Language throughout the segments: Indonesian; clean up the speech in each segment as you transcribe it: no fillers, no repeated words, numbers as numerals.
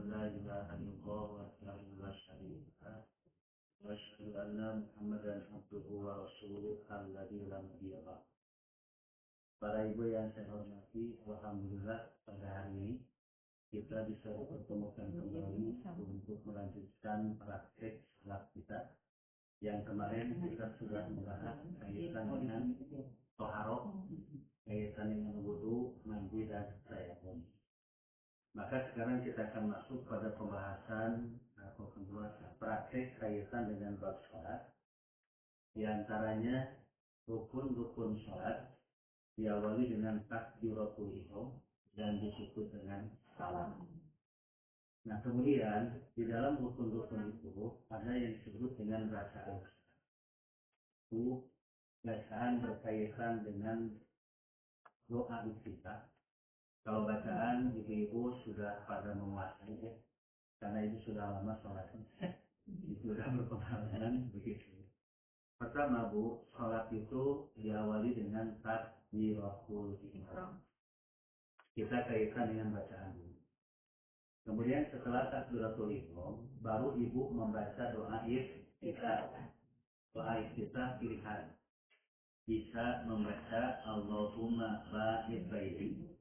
لا إله إلا الله وحده لا شريك له وأشهد أن محمدا عبده ورسوله الذي لا نبي بعده. Para ibu yang saya hormati, alhamdulillah pada hari ini kita bisa bertemukan kembali untuk melanjutkan praktek salat kita. Yang kemarin kita sudah membahas kaitan dengan toharoh, kaitan dengan wudu, mandi dan tayamum. Maka sekarang kita akan masuk pada pembahasan atau pembahasan praktek kaitan dengan bab salat. Di antaranya rukun-rukun salat diawali dengan takbiratul ihram dan ditutup dengan salam. Nah, kemudian di dalam rukun-rukun itu ada yang disebut dengan bacaan. Itu bacaan berkaitan dengan doa iftitah. Kalau bacaan ibu-ibu sudah pada menguasai ya, karena itu sudah lama sholatnya, itu sudah berpengalaman begitu. Pertama Bu, sholat itu diawali dengan takbiratul ihram. Kita kaitkan dengan bacaan dulu. Kemudian setelah takbiratul ihram, baru ibu membaca doa iftitah. Doa iftitah pilihan. Bisa membaca Allahumma ba'id baini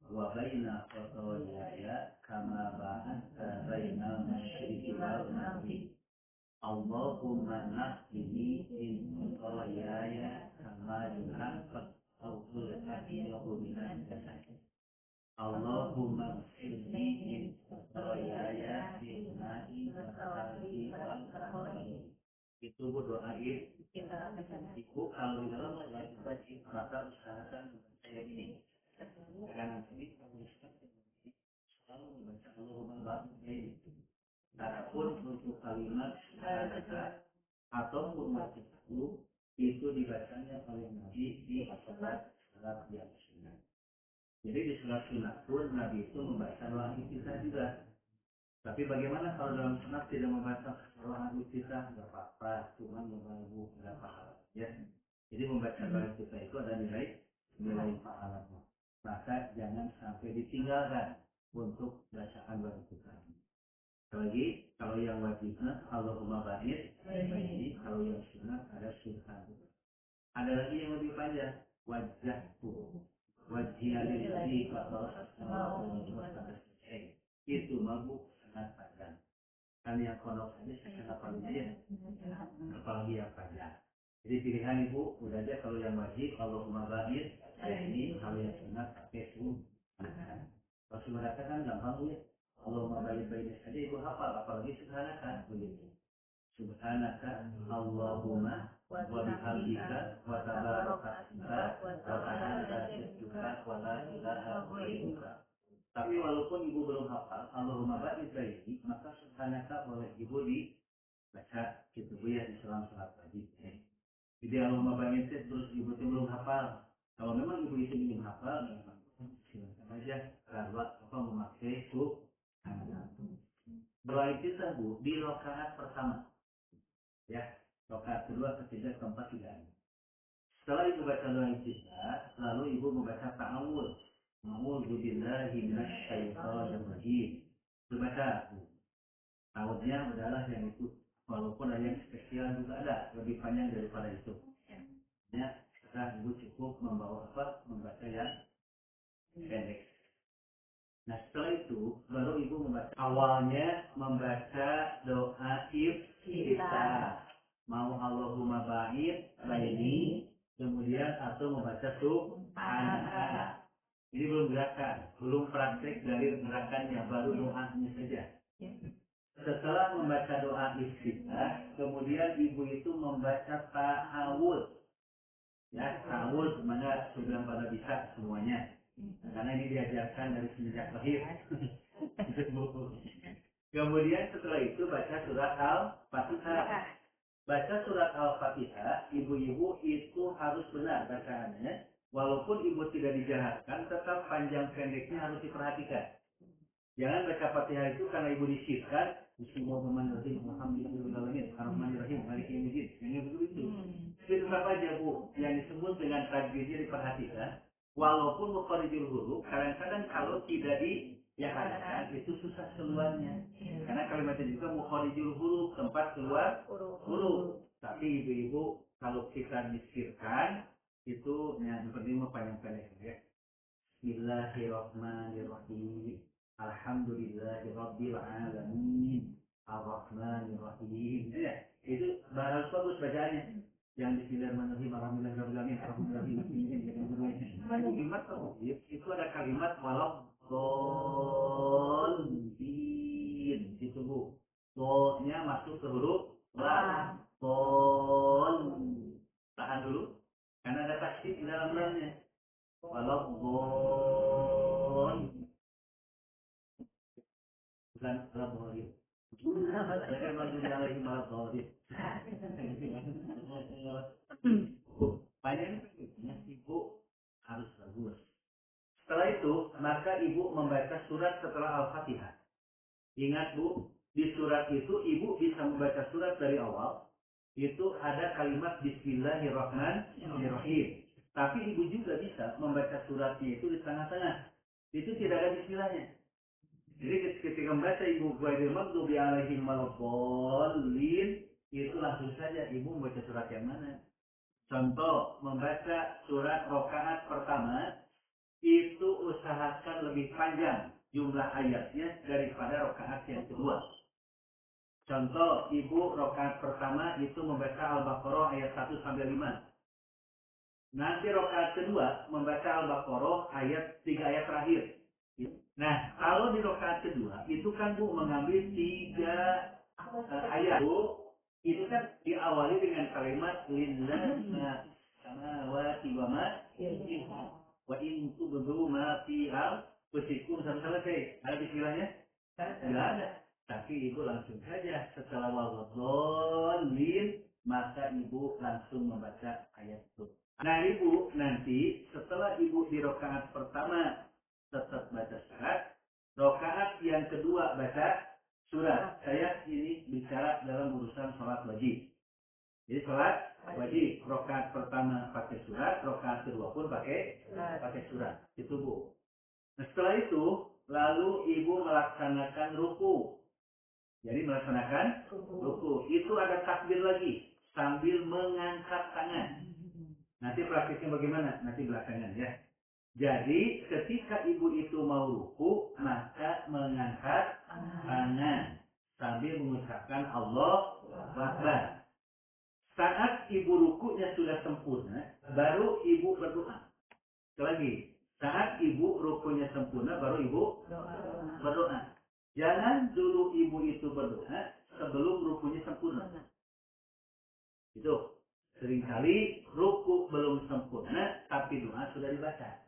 wa baina khotoyaya kama ba'adta bainal masyriqi wal maghrib. Allahumma naqqini min khotoyaya kama yunqqa thawbul abyadu minan jasad. Allahumma ighfirli min khotoyaya bil ma'i wa tawalli wal karami. Itu doa kita ibu kalau di dalam sholat wajib maka usahakan membaca ini. Karena nanti kalau selalu membaca Allahumma ba'id. Adapun untuk kalimat subhanaka ataupun wajib itu dibacanya oleh Nabi di salat yang sunnah. Jadi di salat sunnah pun Nabi itu membaca doa iftitah juga. Tapi bagaimana kalau dalam sunat tidak membaca doa iftitah? Tidak apa-apa, cuma mengganggu nggak pahala. Ya. Jadi membaca doa iftitah itu ada nilai pahalanya. Maka jangan sampai ditinggalkan untuk bacaan doa iftitah. Apalagi kalau yang wajibnya Allahumma ba'id baini, kalau yang sunat ada subhan. Ada lagi yang lebih panjang, wajahku wajhiyalillahi fatara samawati wal ardi. Itu mabuk sangat panjang. Kan yang pondok saja saya hafalnya ya, apalagi yang panjang. Jadi pilihan ibu udah aja kalau yang wajib Allahumma ba'id ini, kalau yang sunat pakai subhan. Kalau sunat kan gampang ya. Allahumma ba'id saja ibu hafal, apalagi subhanaka begitu. Subhanaka Allahumma wa bihamdika wa tabarakasmuka wa ta'ala jadduka wa la ilaha ghairuka. Tapi walaupun ibu belum hafal Allahumma ba'id baini, maka subhanaka boleh ibu dibaca gitu ya di dalam salat wajib. Jadi Allahumma ba'id terus ibu itu belum hafal. Kalau memang ibu itu belum hafal, silakan aja kalau apa memakai subhanaka. Doa iftitah Bu di rakaat pertama. Ya, rakaat kedua, ketiga, keempat, tidak ada. Setelah ibu baca doa iftitah, lalu ibu membaca ta'awudz. A'udzu billahi minasyaitonir rajim. Ibu baca. Ta'awudznya adalah yang itu. Walaupun ada yang spesial juga ada, lebih panjang daripada itu. Ya, sekarang ibu cukup membaca yang pendek. Nah, setelah itu baru ibu awalnya membaca doa iftitah. Mau Allahumma ba'id baini, kemudian atau membaca subhanaka. Ini belum gerakan, belum praktek dari gerakannya, baru doanya saja. Setelah membaca doa iftitah, kemudian ibu itu membaca ta'awudz. Ya, ta'awudz mana sudah pada bisa semuanya. Karena ini diajarkan dari semenjak lahir. Kemudian setelah itu baca surat Al-Fatihah. Baca surat Al-Fatihah, ibu-ibu itu harus benar bacaannya. Walaupun ibu tidak dijahatkan, tetap panjang pendeknya harus diperhatikan. Jangan baca Fatihah itu karena ibu disirkan. Bismillahirrahmanirrahim. Alhamdulillahirrahmanirrahim. Ar-Rahmanirrahim. Maliki yaumiddin. Yang begitu. Tetap aja Bu, yang disebut dengan tajwidnya diperhatikan. Walaupun muqarrijul huruf, kadang-kadang kalau tidak Ya kan, itu susah keluarnya. Karena kalimatnya juga mukharijul huruf, tempat keluar huruf. Tapi ibu-ibu kalau kita mikirkan itu yang penting mah panjang pendek ya. Bismillahirrahmanirrahim. Alhamdulillahirabbil alamin. Arrahmanirrahim. Ya, itu harus bagus bacaannya. Yang Bismillahirrahmanirrahim. Alhamdulillahirabbil alamin. Kalimat tauhid itu ada kalimat walau dolin itu bu. Do-nya masuk ke huruf lam. Dol. Tahan dulu. Karena ada tasydid di dalam lamnya. Walau dol. Bukan walau dolin. Saya maksud alaihi walau dolin. Panjang ibu harus bagus. Setelah itu, maka ibu membaca surat setelah Al-Fatihah. Ingat bu, di surat itu ibu bisa membaca surat dari awal. Itu ada kalimat Bismillahirrahmanirrahim. Tapi ibu juga bisa membaca suratnya itu di tengah-tengah. Itu tidak ada bismillahnya. Jadi ketika membaca ibu Ghairil Maghdubi alaihim waladdallin, itu langsung saja ibu membaca surat yang mana. Contoh, membaca surat rakaat pertama, itu usahakan lebih panjang jumlah ayatnya daripada rakaat yang kedua. Contoh, ibu rakaat pertama itu membaca Al-Baqarah ayat 1 sampai 5. Nanti rakaat kedua membaca Al-Baqarah ayat 3 ayat terakhir. Nah, kalau di rakaat kedua itu kan Bu mengambil 3 ayat Bu, itu kan diawali dengan kalimat lillahi ma samawati wa ma wa in tubdu ma fi anfusikum sampai selesai. Ada bismillahnya? Enggak ada. Tapi ibu langsung saja setelah waladhdallin maka ibu langsung membaca ayat itu. Nah ibu nanti setelah ibu di rakaat pertama tetap baca surat, rakaat yang kedua baca surat. Saya ini bicara dalam urusan sholat wajib. Jadi sholat wajib, rakaat pertama pakai surat, rakaat kedua pun pakai surat. Itu bu. Nah, setelah itu lalu ibu melaksanakan ruku. Jadi melaksanakan ruku. Itu ada takbir lagi sambil mengangkat tangan. Nanti praktisnya bagaimana? Nanti belakangan ya. Jadi ketika ibu itu mau ruku, maka mengangkat tangan sambil mengucapkan Allah Akbar. Saat ibu rukunya sudah sempurna, baru ibu berdoa. Lagi, saat ibu rukunya sempurna, baru ibu berdoa. Jangan dulu ibu itu berdoa sebelum rukunya sempurna. Itu seringkali ruku belum sempurna, tapi doa sudah dibaca.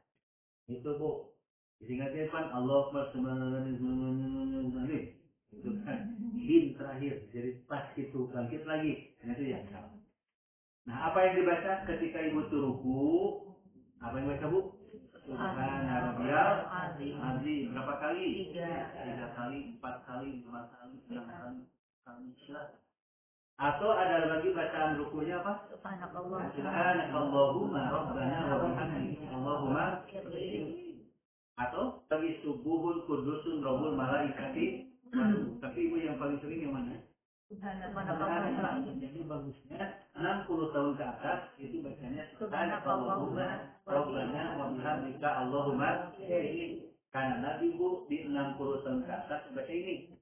Itu bu. Ingatnya kan Allah itu kan him terakhir. Jadi pas itu bangkit lagi. Nah, itu yang salah. Nah, apa yang dibaca ketika ibu itu ruku? Apa yang dibaca bu? Subhana rabbiyal azim. Berapa kali? 3 kali, 4 kali, 5 kali, 6 kali. Atau ada lagi bacaan rukunya apa? Subhanakallahumma rabbana wa bihamdika Allahumma. Atau bagi subuhun kudusun rabbul malaikati. Tapi ibu yang paling sering yang mana? Subhanallah. Jadi bagusnya 60 tahun ke atas itu bacanya Subhanakallahumma rabbana wa bihamdika Allahumma. Karena Nabi Bu di 60 tahun ke atas baca ini.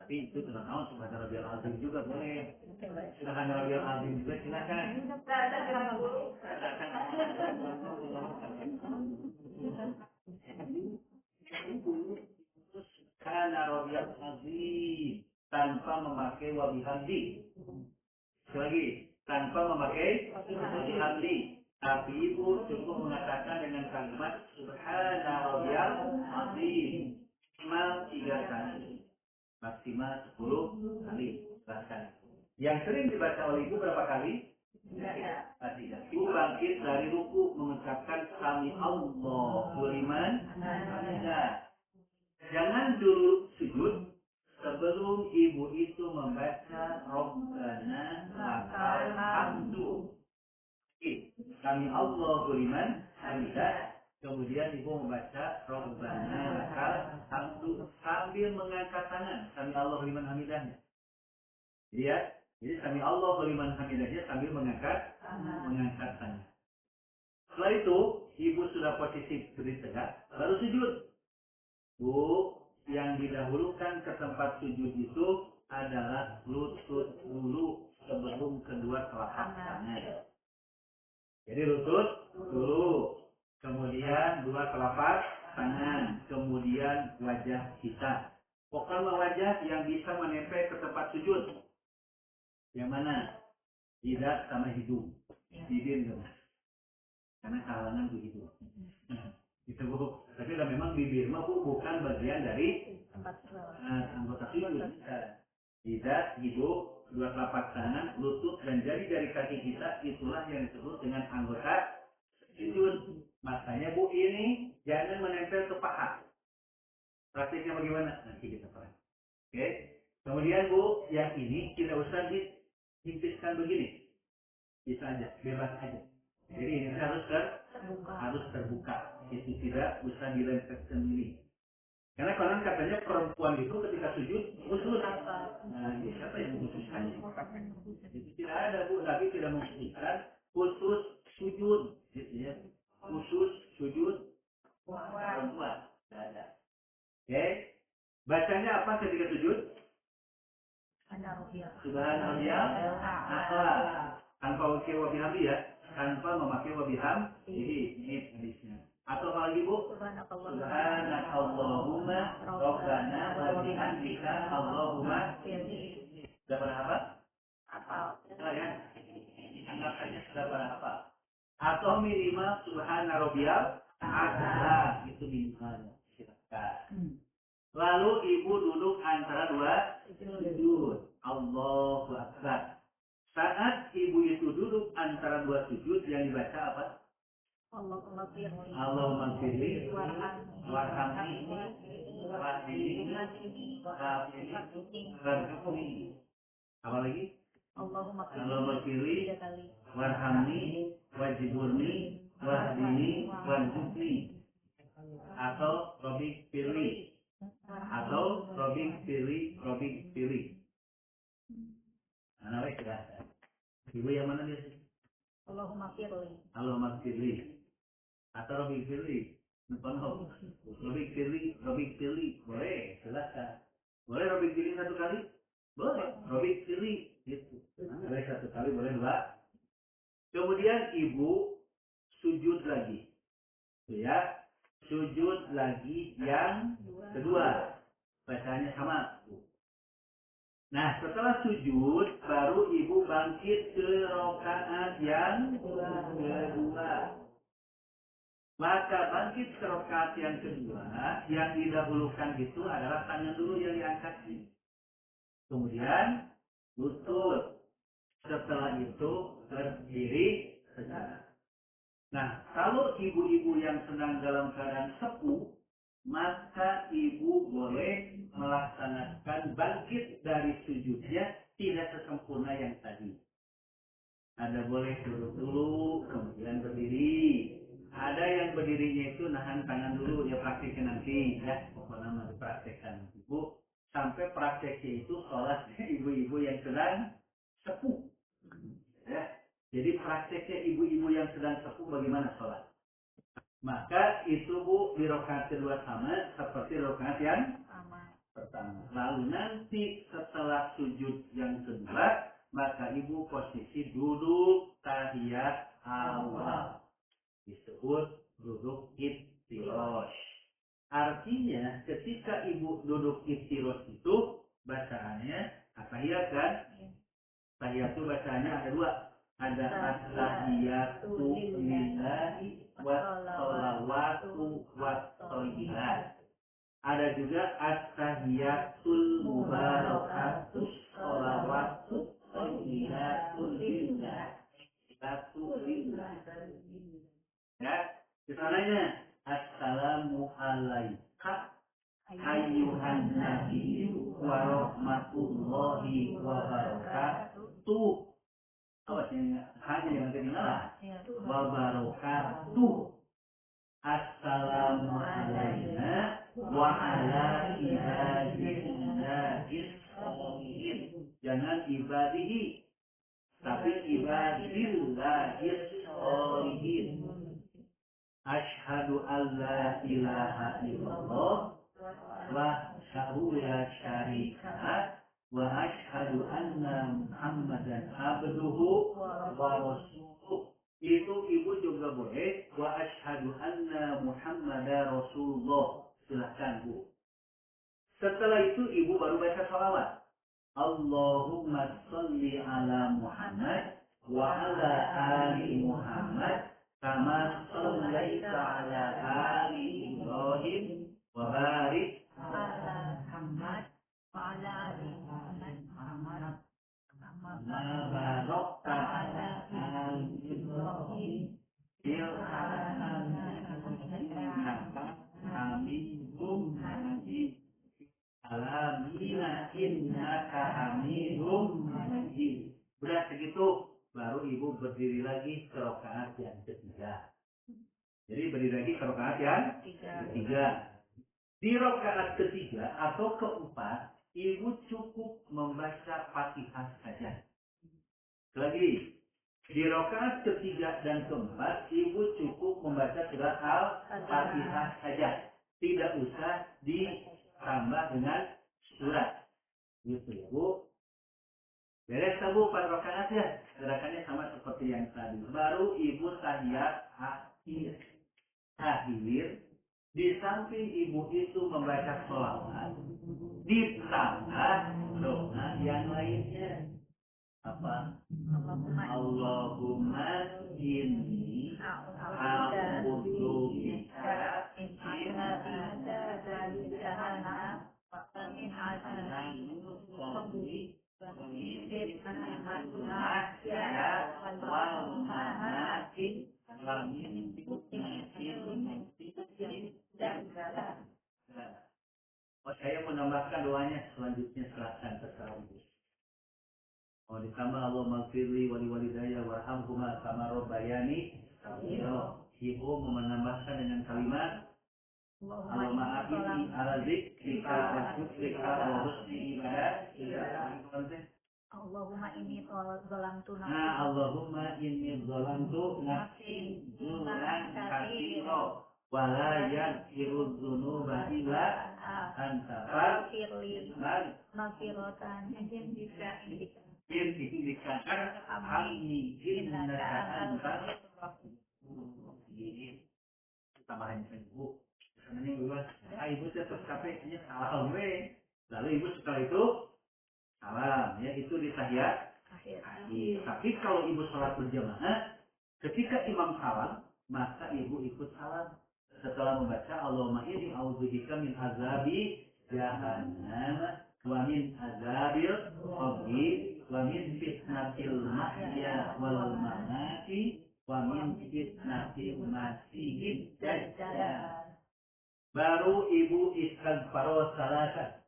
Tapi itu dengan tahun Subhana Rabbiyal Azim juga boleh. Subhana Rabbiyal Azim juga silakan. Subhana Rabbiyal Azim tanpa memakai wabihamdi. Sekali lagi, tanpa memakai wabihamdi. Tapi ibu cukup mengatakan dengan kalimat Subhana Rabbiyal Azim. Maksimal 3 kali. Maksimal 10 kali. Bahkan. Yang sering dibaca oleh ibu berapa kali? Tidak. Ibu bangkit dari ruku mengucapkan Sami Allahu liman hamidah. Jangan dulu sujud sebelum ibu itu membaca Rabbana lakal hamdu. Sami Allahu liman hamidah. Kemudian ibu membaca Rabbana lakal hamdu sambil mengangkat tangan. Sami Allah liman hamidahnya. Lihat. Jadi sami Allah liman hamidahnya sambil mengangkat tangan. Setelah itu, ibu sudah posisi berdiri tegak, baru sujud. Bu, yang didahulukan ke tempat sujud itu adalah lutut dulu sebelum kedua telapak tangan. Jadi lutut dulu, kemudian dua telapak tangan, kemudian wajah kita. Pokoknya wajah yang bisa menempel ke tempat sujud. Yang mana? Lidah sama hidung. Bibir enggak. Karena kalangan begitu. Itu Bu. Tapi lah memang bibir mah Bu bukan bagian dari anggota sujud. Lidah, hidung, dua telapak tangan, lutut, dan jari kaki kita itulah yang disebut dengan anggota sujud. Makanya Bu ini jangan menempel ke paha. Praktiknya bagaimana? Nanti kita paham. Oke. Kemudian Bu, yang ini tidak usah dihimpiskan begini. Bisa aja, bebas aja. Jadi ini harus terbuka. Itu tidak usah dilempeskan ini. Karena konon katanya perempuan itu ketika sujud khusus. Nah, siapa yang mengkhususkannya? Itu tidak ada Bu, Nabi tidak mengkhususkan khusus sujud, gitu ya. Khusus sujud perempuan. Tidak ada. Oke. Bacanya apa ketika sujud? Subhanallah. Tanpa wakil wabihamdi ya. Tanpa memakai wabiham. Ini hadisnya. Atau apa lagi Bu? Subhanakallahumma Rabbana wa bihamdika Allahumma. Sudah pada apa? Sudah ya. Anggap saja sudah pada apa? Atau minimal Subhana Rabbiyal A'la. Itu minimalnya. Silakan. Lalu ibu duduk antara dua sujud. Allahu Akbar. Saat ibu itu duduk antara dua sujud, yang dibaca apa? Allahumma firli warhamni wahdini warhamni. Apa lagi? Allahumma firli warhamni wajiburni wahdini warzuqni. Atau Robik Firli. Robik Firli. Anak sudah. Ibu yang mana dia? Allahumma Firli. Atau Robik Firli. Robik Firli. Boleh, silakan. Boleh Robik Firli satu kali? Boleh. Robik Firli. Gitu. Boleh satu kali, boleh dua. Kemudian ibu sujud lagi. Ya. Sujud lagi yang kedua. Bacanya sama. Nah, setelah sujud, baru ibu bangkit ke rakaat yang kedua. Maka bangkit ke rakaat yang kedua, yang didahulukan itu adalah tangan dulu yang diangkat. Kemudian lutut. Setelah itu berdiri tegak. Nah, kalau ibu-ibu yang sedang dalam keadaan sepuh, maka ibu boleh melaksanakan bangkit dari sujudnya tidak sesempurna yang tadi. Ada boleh duduk dulu, kemudian berdiri. Ada yang berdirinya itu nahan tangan dulu, ya prakteknya nanti, ya pokoknya mau dipraktekkan ibu. Sampai prakteknya itu sholatnya ibu-ibu yang sedang sepuh. Ya. Jadi prakteknya ibu-ibu yang sedang sepuh bagaimana sholat? Maka itu Bu di rakaat kedua sama seperti rakaat yang pertama. Lalu nanti setelah sujud yang kedua, maka ibu posisi duduk tahiyat awal. Disebut duduk iftirosh. Artinya ketika ibu duduk iftirosh itu bacaannya tahiyat kan? Tahiyat itu bacaannya ada dua. Ada at-tahiyatu lillahi was-sholawatu was-thayyibat. Ada juga at-tahiyatul mubarakatus sholawatus thayyibatul lillah. Ya, di sananya assalamu alaika ayyuhan nabiyyu wa rahmatullahi wa barakatuh. Awas ya, hanya yang ketinggalan. Wa barakatuh. Assalamu alayna wa ala ibadillahis sholihin. Jangan ibadihi, tapi ibadillahis sholihin. Asyhadu an la ilaha illallah wahdahu la syarika wa asyhadu anna Muhammadan abduhu wa rasuluh. Itu ibu juga boleh. Wa asyhadu anna Muhammadar Rasulullah. Silahkan bu. Setelah itu ibu baru baca salawat. Allahumma salli ala Muhammad wa ala ali Muhammad kama sallaita ala ali Ibrahim wa barik ala Muhammad wa ala ali Muhammad kama barakta ala ali Ibrahim fil alamin hamidum majid. Alamina innaka hamidum majid. Udah segitu, baru ibu berdiri lagi ke rakaat yang ketiga. Jadi berdiri lagi ke rakaat yang ketiga. Di rakaat ketiga atau keempat, ibu cukup membaca Fatihah saja. Lagi, di rakaat ketiga dan keempat, ibu cukup membaca surat Al-Fatihah saja. Tidak usah ditambah dengan surat. Gitu ya, Bu. Beres Bu, 4 rakaat ya. Gerakannya sama seperti yang tadi. Baru ibu tahiyat akhir. Di samping ibu itu membaca sholawat, ditambah doa yang lainnya. Apa? Allahumma inni a'udzubika min adzabi jahannam wa min adzabil qabri wa min fitnatil mahya wal mamati wa min fitnatil dajjal. Oh, saya menambahkan doanya selanjutnya, silahkan terserah ibu. Oh, ditambah Allahumma firli wali walidayya warhamhuma kama rabbayani shaghira. Ibu menambahkan dengan kalimat Allahumma a'inni ala dzikrika wa syukrika wa husni ibadatik. Allahumma inni zalamtu nafsi. Allahumma inni zalamtu nafsi dzulman katsira wa la yaghfiru dzunuba illa anta faghfirli maghfiratan indika indika amni innaka antal tambahan ibu. Sebenarnya ibu ibu tetap capeknya salah we. Lalu ibu setelah itu salam, ya itu di tahiyat akhir. Tapi kalau ibu sholat berjamaah, ketika imam salam, maka ibu ikut salam. Setelah membaca Allahumma inni a'udzubika min azabi jahannam wa min azabil qabri wa min fitnatil mahya wal mamati wa min fitnatil masiihid dajjal. Baru ibu istighfar salatan.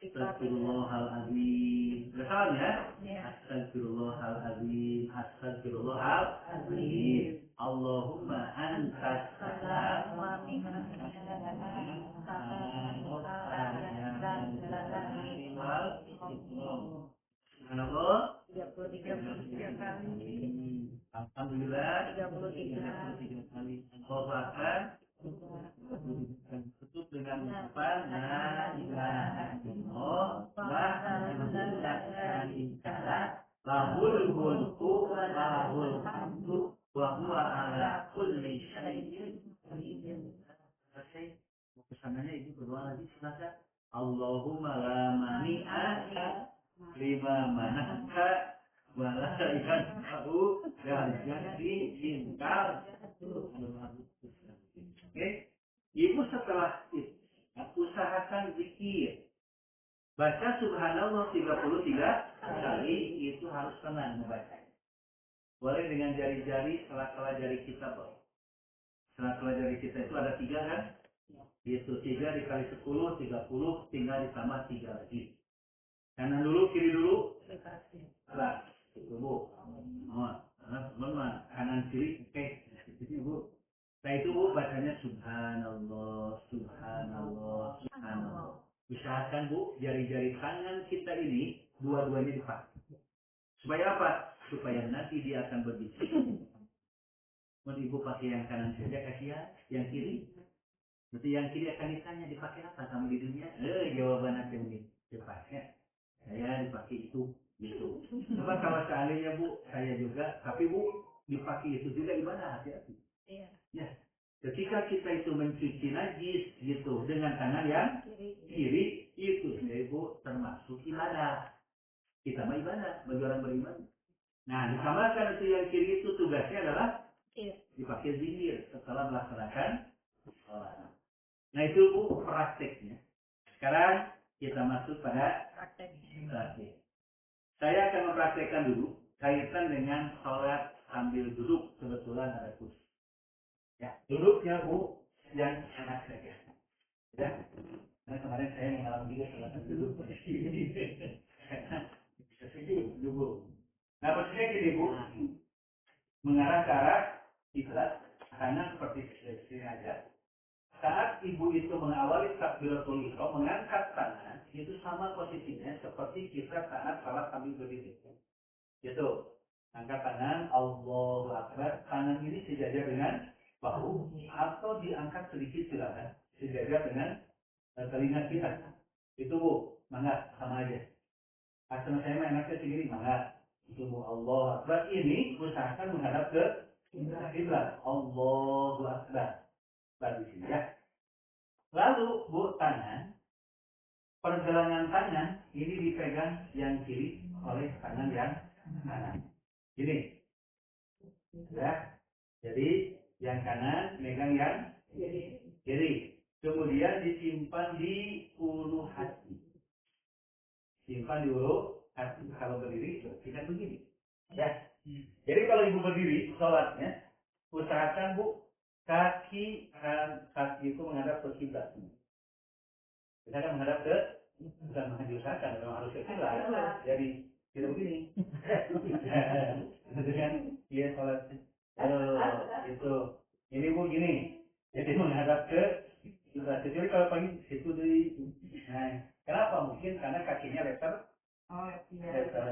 Astagfirullahaladzim. Betul ya? Astagfirullahaladzim. Astagfirullahaladzim. Allahumma antas salam wa minkas salam. Subhanallah 33 kali. Alhamdulillah 33 kali. Allahu Akbar. Tutup dengan ucapan la ilaha illallah wahdahu la syarika lah lahul mulku wa lahul hamdu wa huwa ala kulli syai'in qadir. Selesai. Pesanannya ibu berdoa lagi, silakan. Allahumma la mani'a lima manaka wa la yanfa'u dzal jaddi minkal. Oke, ibu setelah itu usahakan zikir. Baca subhanallah 33 kali, itu harus tenang membaca. Boleh dengan jari-jari, sela-sela jari kita boleh. Sela-sela jari kita itu ada 3 kan? Itu 3 dikali 10, 30, tinggal ditambah 3 lagi. Kanan dulu, kiri dulu. Kelas, itu bu. Kanan kiri, oke. Itu bu. Nah itu Bu bacanya subhanallah, subhanallah, subhanallah. Usahakan Bu, jari-jari tangan kita ini dua-duanya dipakai. Supaya apa? Supaya nanti dia akan berbicara. Mau ibu pakai yang kanan saja kasihan, yang kiri. Nanti yang kiri akan ditanya dipakai apa kamu di dunia? Jawaban nanti mungkin dipakai. Saya dipakai itu, gitu. Coba kalau seandainya Bu, saya juga, tapi Bu dipakai itu juga ibadah hati-hati. Iya. Ya. Ketika kita itu mencuci najis gitu dengan tangan yang kiri itu ibu termasuk ibadah. Kita mah ibadah bagi orang beriman. Nah, disamakan itu yang kiri itu tugasnya adalah dipakai zikir setelah melaksanakan sholat. Nah itu Bu prakteknya. Sekarang kita masuk pada praktek. Saya akan mempraktekkan dulu kaitan dengan sholat sambil duduk. Kebetulan ada kursi. Ya, duduknya Bu yang enak saja. Ya, karena kemarin saya mengalami juga sholat sambil duduk posisi ini. Bisa sejuk dulu. Nah posisinya gini Bu, mengarah ke arah kiblat, kanan seperti sini aja. Saat ibu itu mengawali takbiratul ihram, mengangkat tangan, itu sama posisinya seperti kita saat salat sambil berdiri. Gitu. Angkat tangan, Allahu Akbar. Tangan ini sejajar dengan bahu atau diangkat sedikit silakan. Sejajar dengan telinga kita. Itu Bu, mangga sama aja. Asal saya enaknya segini, mangga. Itu Bu, Allahu Akbar. Ini usahakan menghadap ke kiblat. Allahu Akbar. Di sini ya. Lalu Bu, pergelangan tangan ini dipegang yang kiri oleh tangan yang kanan. Ini, ya. Jadi yang kanan megang yang kiri. Kemudian disimpan di ulu hati. Simpan di ulu hati. Kalau berdiri, kita begini. Ya. Jadi kalau ibu berdiri, sholatnya, usahakan Bu, kaki itu menghadap ke kiblat. Kita akan menghadap ke, bukan diusahakan, memang harus ke kiblat. Jadi tidak begini. Itu kan, iya sholatnya. Itu. Ini Bu gini. Jadi menghadap ke kiblat. Jadi kalau pagi itu dari, nah, kenapa? Mungkin karena kakinya letter. Letter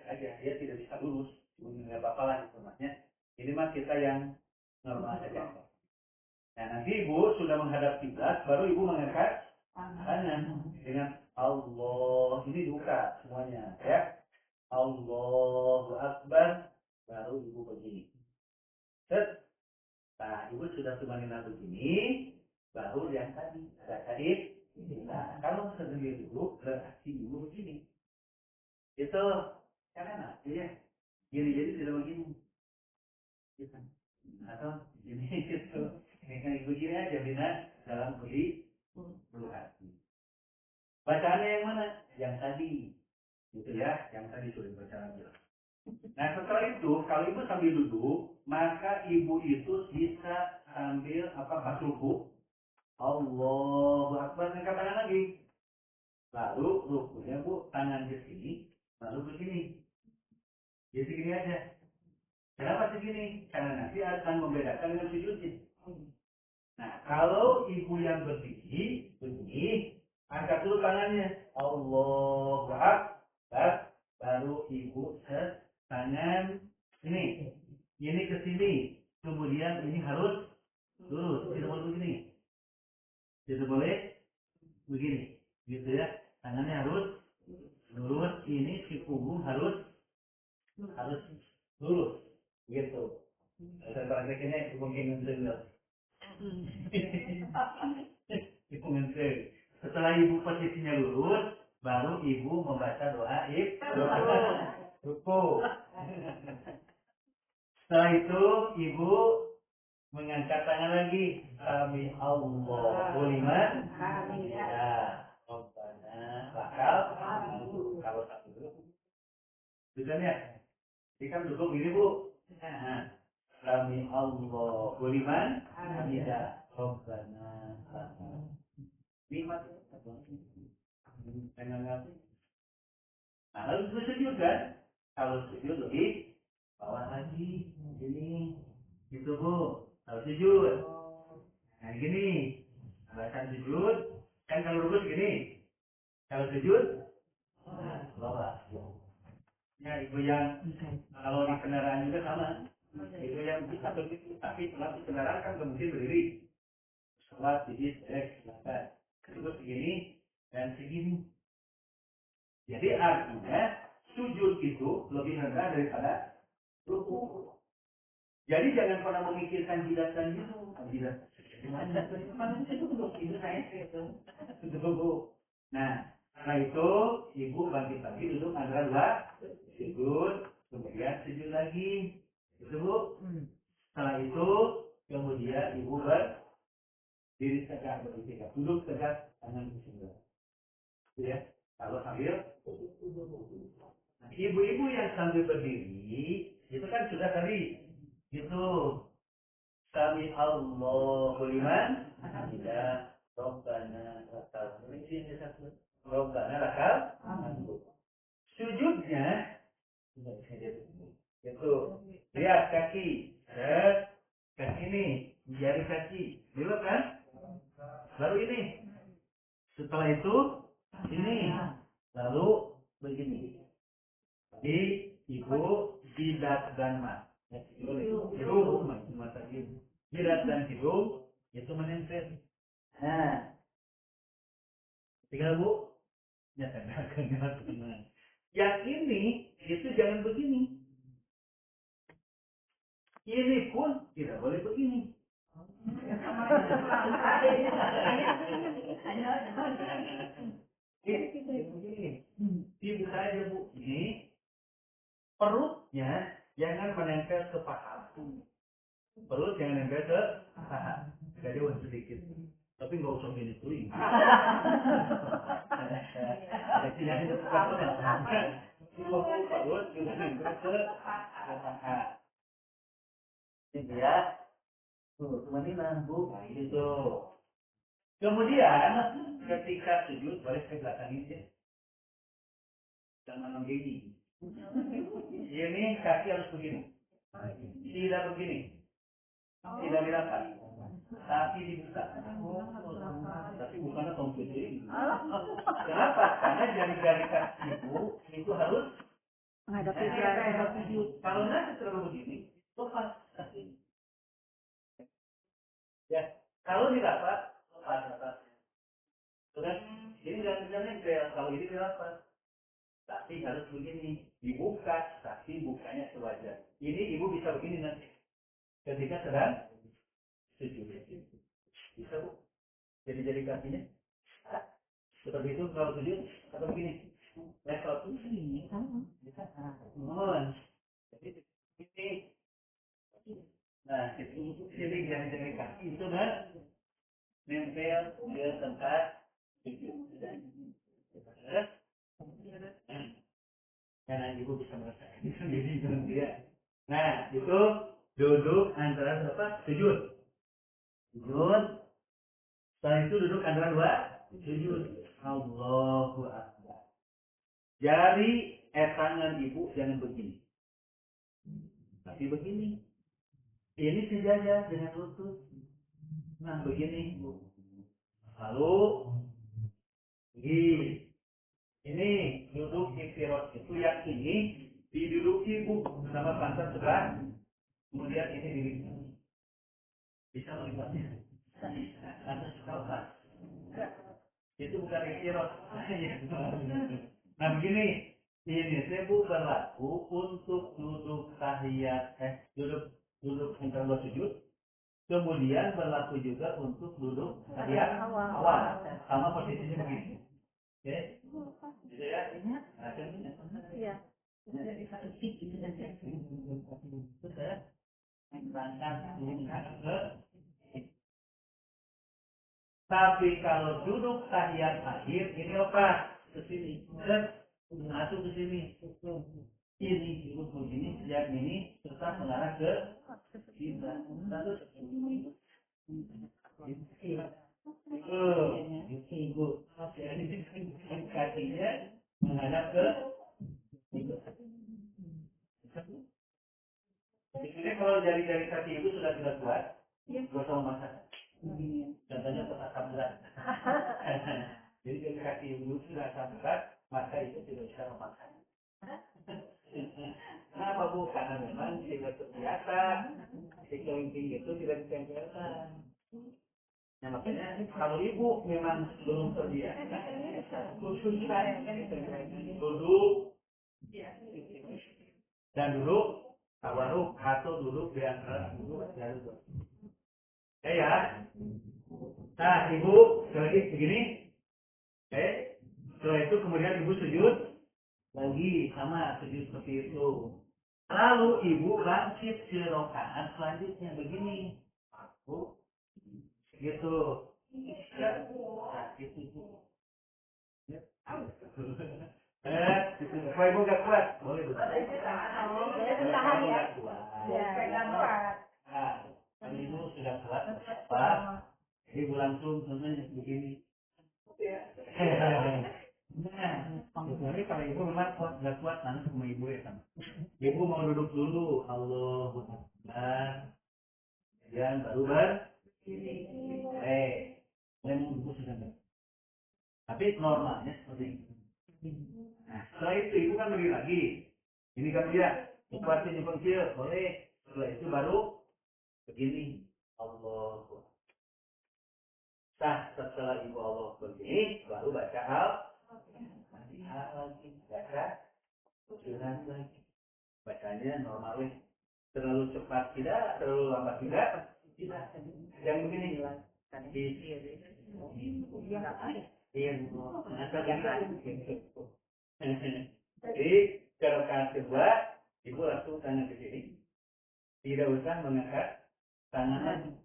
aja. Dia tidak bisa lurus. Nggak apa-apa lah itu maknya. Ini mah kita yang normal saja. Nah nanti Ibu sudah menghadap kiblat, baru Ibu mengangkat tangan dengan Allah. Ini buka semuanya, ya. Allahu Akbar, baru Ibu begini. Set. Nah, Ibu sudah tumanina begini, baru yang tadi tadi. Nah, kalau sendiri dulu berarti Ibu begini. Itu karena ya. Gini jadi tidak begini. Gitu. Atau ini gitu. Ini kan Ibu gini aja bina dalam bulu hati. Bacaannya yang mana? Yang tadi. Gitu ya, yang tadi sudah dibaca lagi. Nah setelah itu, kalau ibu sambil duduk, maka ibu itu bisa sambil pas ruku. Allahu Akbar, angkat tangan lagi. Lalu rukunya Bu, tangan ke sini, lalu begini. Jadi gini aja. Kenapa segini? Karena nanti akan membedakan dengan sujudnya. Nah, kalau ibu yang berdiri, begini, angkat dulu tangannya. Allahu Akbar. Baru ibu tangan ini. Ini ke sini. Kemudian ini harus lurus. Tidak boleh begini. Tidak boleh begini. Gitu ya. Tangannya harus lurus. Ini si punggung harus lurus. Gitu. Saya praktekinnya mungkin mendengar. Ibu ngente. Setelah ibu posisinya lurus, baru ibu membaca doa ruku. Setelah itu ibu mengangkat tangan lagi. Sami Allahu liman hamidah. Rabbana lakal hamdu. Kalau satu dulu. Bukan ya? Ini kan duduk gini Bu. Sami Allahu liman hamidah. Rabbana lakal. Nikmat. Nah, lalu itu sujud kan? Kalau sujud lebih bawah lagi. Ini. Gitu Bu. Lalu sujud. Nah gini, bahasa sujud kan kalau rukuk gini, kalau sujud bawah. Ya ibu yang kalau di kendaraan juga sama. Itu yang bisa berdiri, tapi kalau di kendaraan kan nggak mungkin berdiri. Sholat, sujud, silakan. Sujud segini dan segini. Jadi artinya sujud itu lebih rendah daripada rukuk. Jadi jangan pernah memikirkan jilatan itu. Jilat. Nah, setelah itu ibu bagi-bagi duduk antara dua sujud, kemudian sujud lagi. Itu bu. Setelah itu kemudian ibu berdiri tegak, berdiri tegak, duduk tegak, tangan di sebelah. Ya, kalau sambil ibu-ibu yang sambil berdiri itu kan sudah tadi itu sami Allahu liman hamidah Rabbana lakal Rabbana lakal sujudnya itu lihat kaki kaki ini jari kaki belok kan baru ini setelah itu ini lalu begini di ibu jidat dan mata hidung mata jidat dan hidung itu menempel. Nah, tinggal bu nyatakan yang ini itu jangan begini. Ini pun tidak boleh begini. Ini saja bu ini perutnya jangan menempel ke paha. Perut jangan nempel ke paha. Jadi sedikit. Tapi nggak usah gini tuh. Perut juga nempel ke paha. Ini ya. Tuh, kemana bu? Itu. Kemudian ketika sujud boleh ke belakang ini. Jangan begini. Ini kaki harus begini. Tidak begini. Tidak dirapat. Tapi dibuka. Tapi bukannya komputer. Kenapa? Karena jari-jari kaki ibu itu harus menghadap sujud. Kalau nanti terlalu begini, lepas kaki. Ya, kalau dirapat, lepas. Sudah, ini nggak bisa nempel. Kalau ini dirapat. Tapi harus begini, dibuka, tapi bukanya sewajar. Ini ibu bisa begini nanti, ketika sedang sujud. Bisa bu, jadi kakinya. Seperti itu kalau sujud atau begini. Level itu begini. Bisa. Mohon. Ini. Nah, itu jadi jari kaki itu kan nempel ke tempat sujud. Karena ibu bisa merasakan sendiri ya. Nah, itu duduk antara apa? Sujud. Sujud. Setelah itu duduk antara dua sujud. Allahu Akbar. Jari tangan ibu jangan begini. Tapi begini. Ini sejajar dengan lutut. Nah, begini. Lalu ini duduk infirot itu yang ini diduduki ibu sama pantat sebelah. Kemudian ini diri. Bisa melihatnya. Atas kepala. Itu bukan istirot. Nah begini, ini sebu berlaku untuk duduk tahiyat, duduk antara dua sujud. Kemudian berlaku juga untuk duduk tahiyat awal. Sama posisinya begini. Oke? Gitu ya? Nah, iya. Dari satu sisi itu saja. Terus ya? Tapi kalau duduk tahiyat akhir ini lepas ke sini, masuk ke sini. Ini duduk begini, yang ini tetap mengarah ke kita. Terus ibu, kakinya menghadap ke ibu. Jadi kalau jari-jari kaki ibu sudah tidak kuat, Gosong masak. Contohnya untuk asam berat. Jadi kalau kaki ibu sudah asam berat, maka itu tidak bisa memakan. Kenapa Bu? Karena memang tidak terbiasa. Si kelingking itu tidak ditempelkan. Nah, makanya kalau ibu memang belum terbiasa, khususkan duduk dan duduk tawaruk atau duduk di antara duduk dan duduk. Ya. Nah, ibu lagi begini. Setelah itu kemudian ibu sujud lagi sama sujud seperti itu. Lalu ibu bangkit ke rakaat selanjutnya begini. Bu, gitu. Nah, gitu. Kalau ibu gak kuat, boleh bu. Kalau gak kuat. Nah, kalau ibu sudah kuat, Pak, ibu langsung sebenarnya begini. Nah, kecuali kalau ibu memang kuat, gak kuat, nanti sama ibu ya sama. Ibu mau duduk dulu, Allahu Akbar. Kemudian baru memang ibu sudah ber. Tapi normalnya seperti itu. Nah, setelah itu ibu kan berdiri lagi. Ini kan dia, kuatin pensil, boleh. Setelah itu baru begini. Allah. Sah setelah ibu Allah begini, baru baca Al-Fatihah lagi. Baca surat lagi. Bacanya normalnya. Terlalu cepat tidak, terlalu lambat tidak. Tidak. Yang begini. Jadi, rakaat kedua, ibu langsung tangan ke sini. Tidak usah mengangkat tangan lagi.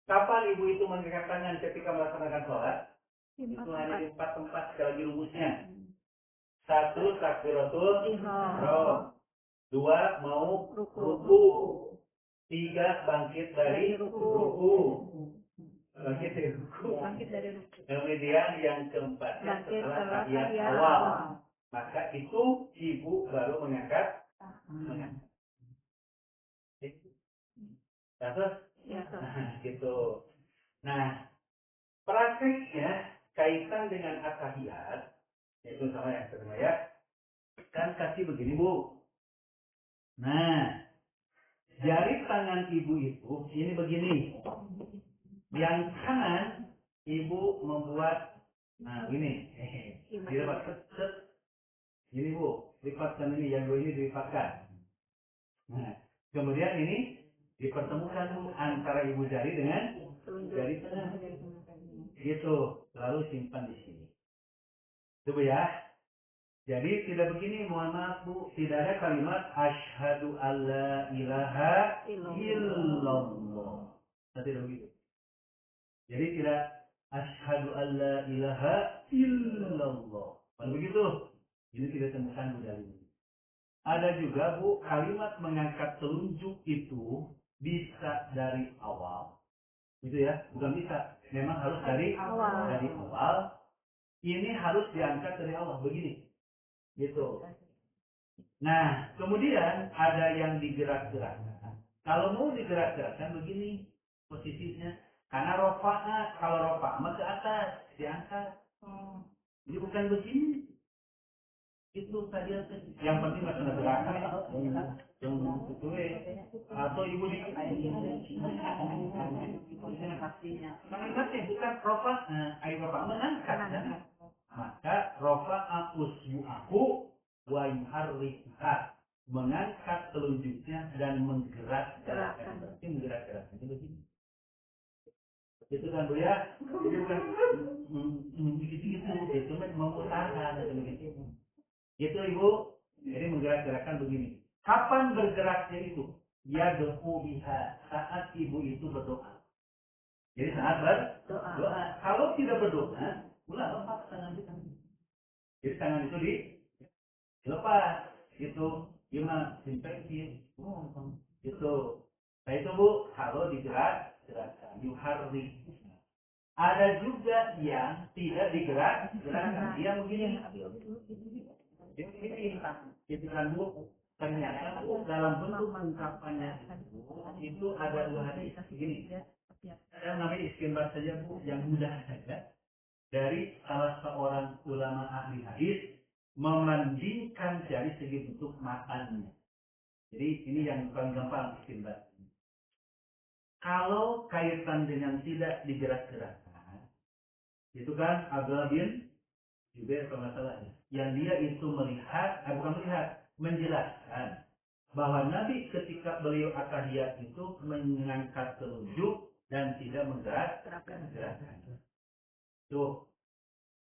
Kapan ibu itu mengangkat tangan ketika melaksanakan sholat? Itu hanya di 4 tempat sekali lagi rumusnya. 1, takbiratul ihram. 2, mau ruku. 3, bangkit dari ruku. Bangkit dari ruku. Kemudian yang keempatnya setelah tahiyat awal. Maka itu ibu baru mengangkat. Terus? Nah, gitu. Nah, prakteknya kaitan dengan at-tahiyat, itu sama yang kedua ya. Kan kasih begini Bu. Nah, jari tangan ibu itu ini begini. Yang kanan ibu membuat, nah ini, dilipat set. Ini Bu, lipatkan ini, yang dua ini dilipatkan. Nah, kemudian ini dipertemukan Bu antara ibu jari dengan jari tengah. Gitu, lalu simpan di sini. Coba ya. Jadi tidak begini, mohon maaf Bu, tidak ada kalimat asyhadu alla ilaha illallah. Tidak begitu. Jadi tidak asyhadu alla ilaha illallah. Kalau begitu, ini tidak temukan Bu dari ini. Ada juga Bu, kalimat mengangkat telunjuk itu bisa dari awal. Gitu ya, bukan bisa. Memang harus dari awal. Ini harus diangkat dari awal begini. Gitu. Nah, kemudian ada yang digerak-gerakkan. Kalau mau digerak-gerakkan begini posisinya. Karena kalau rofa'ah ke atas, diangkat. Jadi bukan begini. Itu saja. Yang penting masih ada gerakan. Yang itu atau ibu di menangkatnya bukan rofa'ah. Ayo rofa'ah mengangkat. Maka rofa'ah usbu'ahu wa yuharrikha, mengangkat telunjuknya dan menggerak-gerakkan. Berarti menggerak-gerakkan itu begini. Itu kan Bu ya. Jadi bukan begitu-gitu. Itu memutarkan begitu. Itu Ibu. Jadi menggerak-gerakkan begini. Kapan bergeraknya itu? Yad'u biha, saat ibu itu berdoa. Jadi saat berdoa. Kalau tidak berdoa, ulah lepas tangan itu. Jadi tangan itu dilepas. Gitu. Gimana? Simpekin. Gitu. Nah itu Bu, kalau digerak-gerakkan. Yuharrik. Ada juga yang tidak digerak-gerakkan. Dia begini. Gitu kan Bu. Ternyata Bu, dalam bentuk ungkapannya itu itu ada dua hadis begini. Saya mengambil istinbat saja Bu, yang mudah saja. Dari salah seorang ulama ahli hadis membandingkan dari segi bentuk makannya. Jadi ini yang paling gampang istinbat. Kalau kaitan dengan tidak digerak-gerakkan, itu kan Abdullah bin Jubair kalau nggak salah, yang dia itu melihat, bukan melihat, menjelaskan bahwa Nabi ketika beliau atahiyat itu mengangkat telunjuk dan tidak menggerakkan. Tuh,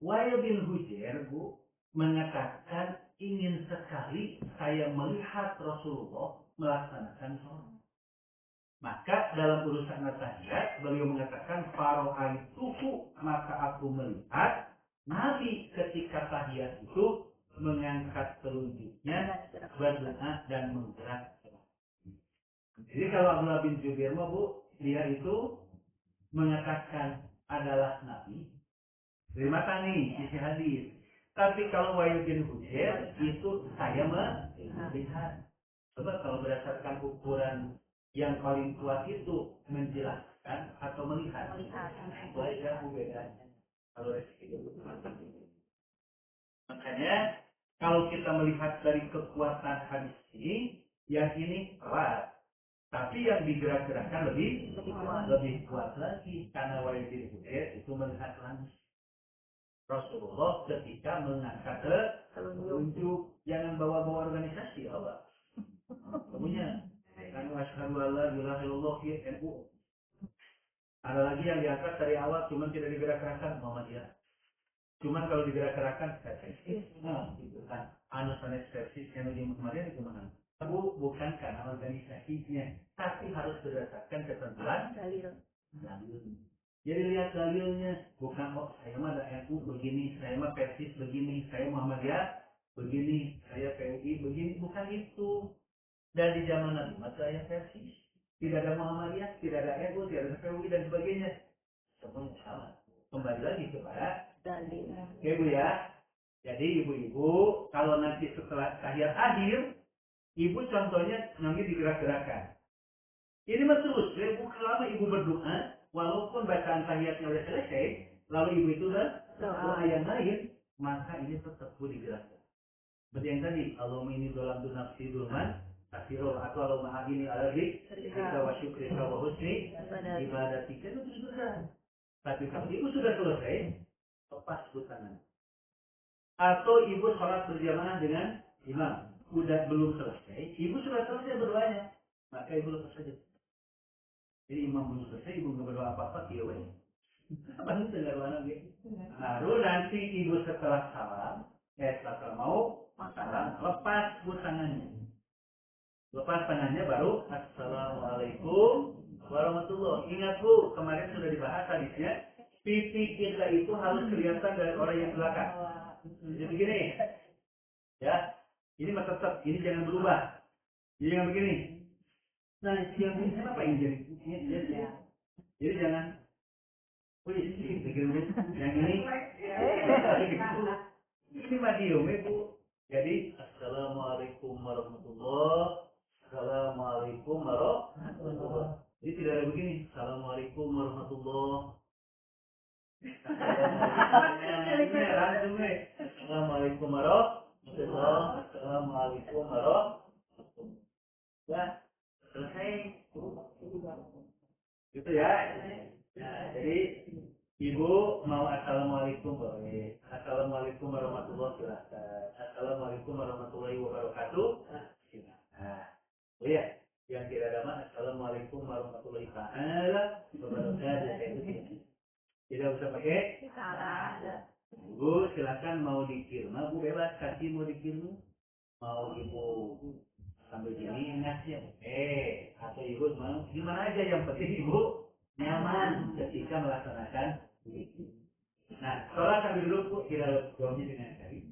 Wail bin Hujr, Bu, mengatakan ingin sekali saya melihat Rasulullah melaksanakan sholat. Maka dalam urusan atahiyat beliau mengatakan faro'aituhu, maka aku melihat Nabi ketika tahiyat itu mengangkat telunjuknya, berdoa dan menggerakkan. Jadi kalau Abdullah bin Jubair Bu, dia itu mengatakan adalah Nabi. Terima nih isi hadis. Tapi kalau Wahyu bin Hujr itu saya melihat. Coba kalau berdasarkan ukuran yang paling kuat itu menjelaskan atau melihat. Itu aja bedanya. Kalau itu. Makanya kalau kita melihat dari kekuatan hadis ini, yang ini kuat. Tapi yang digerak-gerakkan lebih kuat lagi. Karena Wahyu bin Hujr itu melihat langsung Rasulullah ketika mengangkat telunjuk. Jangan bawa-bawa organisasi Allah. Kemudian kan asyhadu alla ilaha illallah NU. Ada lagi yang diangkat dari awal cuman tidak digerak-gerakkan Muhammadiyah. Cuman kalau digerak-gerakkan persis. Nah, itu kan anusan persis yang di Muhammadiyah itu mana? Bukan karena organisasinya, tapi harus berdasarkan ketentuan dalil. Jadi lihat dalilnya, bukan kok saya mah ada NU begini, saya mah persis begini, saya Muhammadiyah begini, saya PUI begini, bukan itu. Dan di zaman Nabi saya persis, tidak ada Muhammadiyah, tidak ada NU, tidak ada PUI dan sebagainya, semuanya sama. Kembali lagi kepada dalil. Oke Bu ya. Jadi ibu-ibu kalau nanti setelah tahiyat akhir, ibu contohnya ngambil digerak-gerakkan. Ini mah terus, selama ibu berdoa, walaupun bacaan tahiyatnya sudah selesai, lalu ibu itu doa yang lain, maka ini tetap boleh digerakkan. Seperti yang tadi, Allahumma ini dalam nafsi dulman, takfirul atau Allahumma ini alaihi, kita wa syukrika wa husni, ibadatika itu terus bergerak. Tapi kalau ibu sudah selesai, lepas tangan. Atau ibu sholat berjamaah dengan imam, sudah belum selesai, ibu sudah selesai berdoanya, maka ibu lepas saja. Jadi imam belum selesai, ibu nggak berdoa apa-apa, dia weh. Pasti dengar mana gitu. Baru nanti ibu setelah salam, setelah mau salam, lepas bu tangannya. Lepas tangannya baru assalamualaikum warahmatullahi. Ingat Bu, kemarin sudah dibahas hadisnya. Pipi kita itu harus kelihatan dari orang yang belakang. Jadi begini, ya. Ini mah tetap, ini jangan berubah. Jadi jangan begini. Nah, yang ini kenapa ini jadi? Jadi jangan. Wih, bikin yang ini. Ini madium Bu. Jadi assalamualaikum warahmatullahi. Assalamualaikum warahmatullahi. Jadi tidak ada begini. Assalamualaikum warahmatullahi. Langsung nih. Assalamualaikum warahmatullahi. Assalamualaikum warahmatullahi. Ya, selesai. Gitu ya. Nah, jadi ibu mau assalamualaikum boleh. Assalamualaikum warahmatullahi wabarakatuh. Assalamualaikum warahmatullahi wabarakatuh. Nah, lihat yang tidak ada mah assalamualaikum warahmatullahi wabarakatuh. Tidak usah pakai salah. Bu, silakan mau dikirma, Bu bebas kasih mau dikirma. Mau ibu sambil gini ngasih, atau ibu mau gimana aja yang penting ibu nyaman ketika melaksanakan. Nah, sholat sambil duduk Bu, kira jawabnya dengan cari,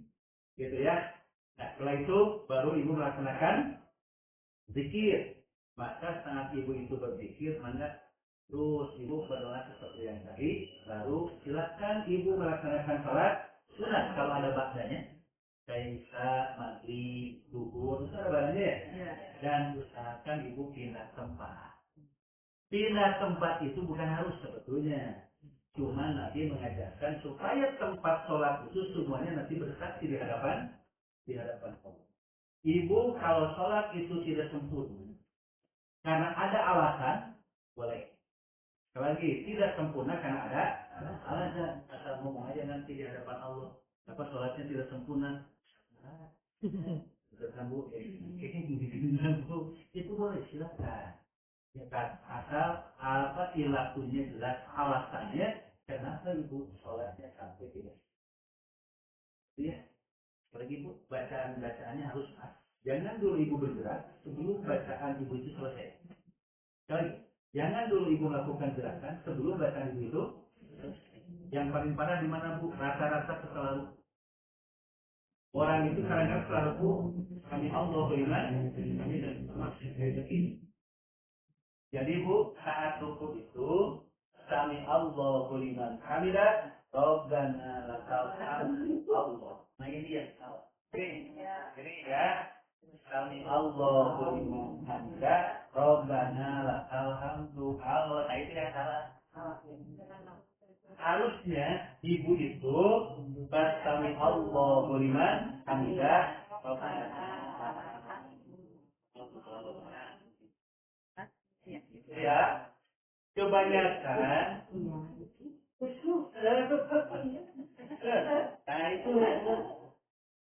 gitu ya. Nah, setelah itu baru ibu melaksanakan zikir. Maka saat ibu itu berzikir, maka terus ibu berdoa seperti yang tadi, baru silakan ibu melaksanakan sholat sunat kalau ada ba'danya. kayak Isya, Maghrib, Zuhur, itu ada barangnya ya? Ya. Dan usahakan ibu pindah tempat. Pindah tempat itu bukan harus sebetulnya. Cuma Nabi mengajarkan supaya tempat sholat itu semuanya nanti bersaksi di hadapan Allah. Ibu kalau sholat itu tidak sempurna, karena ada alasan, boleh. Sekali lagi, tidak sempurna karena ada alasan. Asal ngomong aja nanti di hadapan Allah. Apa sholatnya tidak sempurna? Terganggu, itu boleh silakan. Ya kan, asal apa ilatunya jelas, alasannya kenapa ibu sholatnya sampai tidak. Ya, apalagi ibu bacaannya harus pas. Jangan dulu ibu bergerak sebelum bacaan ibu itu selesai. Sekali, jangan dulu ibu melakukan gerakan sebelum bacaan ibu itu selesai. Yang paling parah di mana bu? Rata-rata setelah orang itu kadang-kadang setelah ruku, kami Allah beriman, kami dan ini. Jadi bu, saat ruku itu, kami Allah beriman, kami dan Rabbana lakal hamdu Allah. Nah ini dia salah. Ini ya, kami Allah beriman, kami dan Rabbana lakal hamdu Allah. Nah itu yang salah. Harusnya ibu itu pas kami Allah beriman, kami dan Rabbana. Ya, kebanyakan. Nah itu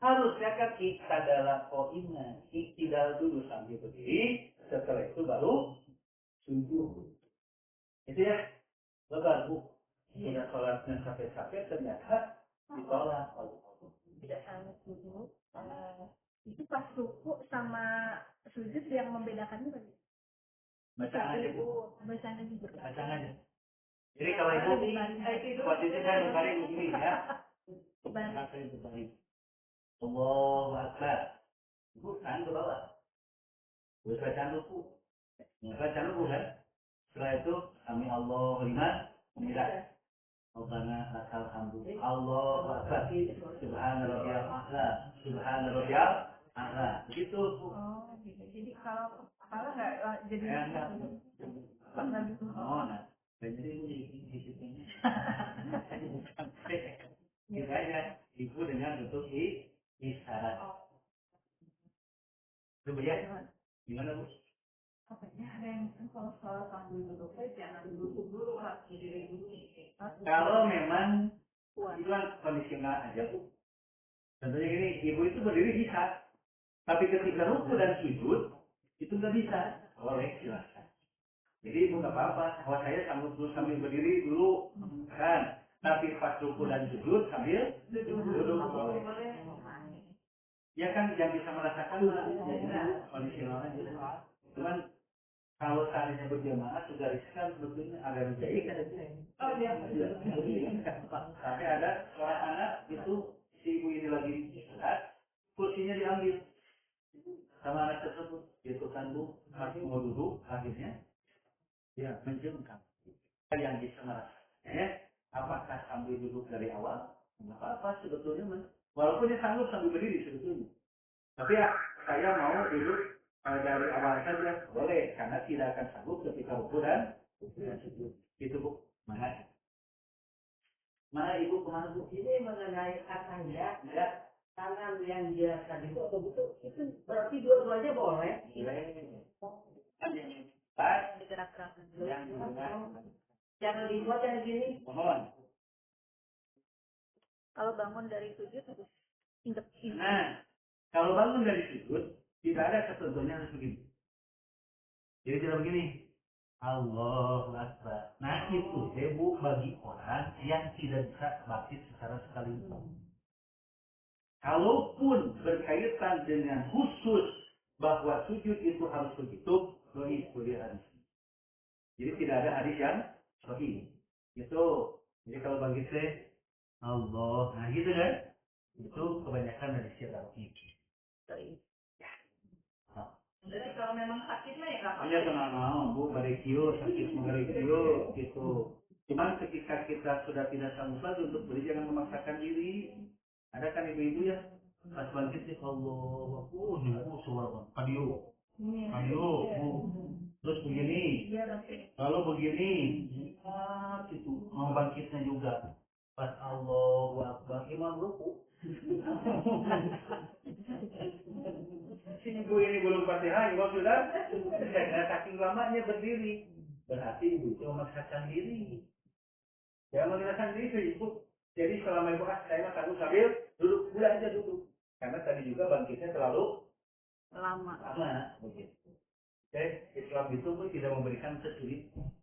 harusnya kan kita dalam koinnya, ikidal dulu sambil berdiri, setelah itu baru sujud. Itu ya, lebar bu. Sudah sholatnya capek-capek ternyata ditolak. Tidak salah dulu. Itu pas ruku sama sujud yang membedakannya bagaimana? Bacaan aja bu. Bacaan aja. Bacaan aja. Jadi kalau ibu posisikan berbaring begini ya. Berbaring. Allahu Akbar. Bukan ke bawah. Terus bacaan ruku. Bacaan ruku kan. Setelah itu kami Allah beriman. Tidak. Rabbana lakal hamdu. Allahu Akbar. Subhana rabbiyal a'la. Subhana rabbiyal a'la. Begitu. Oh, gitu. Jadi kalau kepala nggak jadi enggak. Enggak gitu. Oh, nah. Jadi ini hidupnya. Makanya ibu dengan bentuk isyarat. Coba ya. Gimana bu? Katanya ada yang kalau sholat sambil duduk jangan duduk dulu lah, berdiri dulu. Kalau memang itu kan kondisional aja bu. Contohnya gini, ibu itu berdiri bisa, tapi ketika ruku dan sujud itu nggak bisa. Boleh silahkan. Jadi ibu nggak apa-apa. Kalau saya sambil berdiri dulu kan, tapi pas ruku dan sujud sambil duduk boleh. Ya kan yang bisa merasakan kondisional aja. Cuman kalau seandainya berjamaah sudah riskan sebetulnya agak menjadi. Oh iya. Tapi ada seorang anak itu si ibu ini lagi istirahat, kursinya diambil sama anak tersebut. Itu kan bu, masih mau duduk akhirnya ya menjengkang. Yang bisa merasakannya, apakah sambil duduk dari awal? Nggak apa-apa sebetulnya mas. Walaupun dia sanggup sambil berdiri sebetulnya. Tapi ya, saya mau duduk dari awal saja boleh, karena tidak akan sanggup ketika ruku dan sujud. Itu bu, mana ibu kemana bu? Ini mengenai katanya, ya kanan yang biasa itu atau betul itu berarti dua-duanya boleh. Boleh. Digerak-gerakkan. Jangan dibuat yang gini. Mohon. Kalau bangun dari sujud harus indep. Nah, kalau bangun dari sujud tidak ada ketentuannya harus begini. Jadi tidak begini. Allahu Akbar. Nah itu bu bagi orang yang tidak bisa bangkit secara sekaligus. Kalaupun berkaitan dengan khusus bahwa sujud itu harus begitu, sahih boleh hadis. Jadi tidak ada hadis yang sahih. Itu jadi kalau bagi saya Allah, nah gitu kan? Itu kebanyakan dari syarat ini. Jadi kalau memang sakit mah ya nggak apa-apa. Hanya tenang mau bu, barikio, sakit barikio, gitu. Cuman ketika kita sudah tidak sanggup lagi untuk beli, jangan memaksakan diri. Ada kan ibu-ibu ya, Pas bangkit sih Allah, suara kadio, terus begini, lalu begini, gitu, mau bangkitnya juga. Pas Allahu Akbar, imam ruku. Si ibu ini belum Fatihah, imam sudah. Karena saking lamanya berdiri, berarti ibu itu memaksakan diri. Ya memaksakan diri itu ibu. Jadi selama ibu saya makan sambil duduk, mulai aja duduk. Karena tadi juga bangkitnya terlalu Lama. begitu. Jadi Islam itu pun tidak memberikan kesulitan.